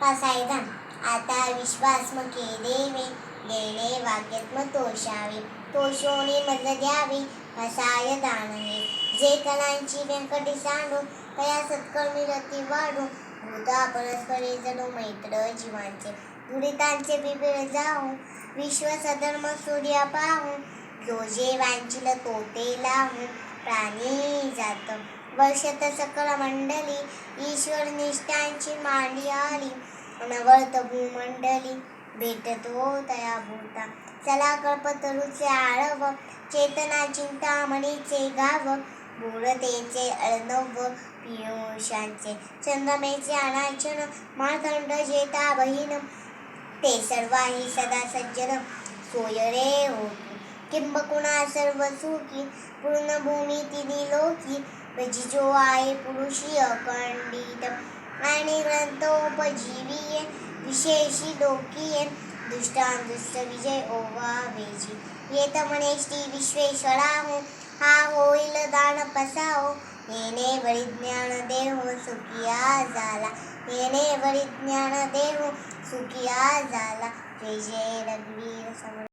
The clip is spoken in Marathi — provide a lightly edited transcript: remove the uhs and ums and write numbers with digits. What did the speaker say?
पसायदान आता विश्वास मके देवे देणे वाक्यात्म तोषावे तोषोनी मज द्यावे असाय दान हे जे कलांची व्यंकटी सांडू तया सत्कर्मी रती वाढू भूता परस्परे जणू मैत्र जीवांचे दुरितांचे बिबिळ जाऊ विश्व सधर्म सूर्य पाहू जो जे वांचिल तोते लावू प्राणी जात वर्षत सकळ मंडली ईश्वर निष्ठांची मांडी आली अनवर्त भूमंडली भेटतो तया भूता चला कल्पतरूचे आळव चेतना चिंतामणीचे गाव मूढतेचे अर्णव पियुषांचे चंद्रमेचे अनाचन मार्तंड जेता बहीण ते सर्वाही सदा सज्जन सोय रे होती किंबकुणा सर्व सुखी पूर्ण भूमी तिनी लोकी जो आहे पुरुषी अखंडित आणि ग्रंथोपजीवीये विशेषी लोकीये दुष्टांदुष्ट विजय ओवावेजी येत मनेष्टी विश्वेश्वराहू हा होईल दान पसाहो येणे वरिज्ञान देहो सुखिया झाला येणे वरिज्ञान देहो सुखिया झाला जय जय रघुवीर समर्थ।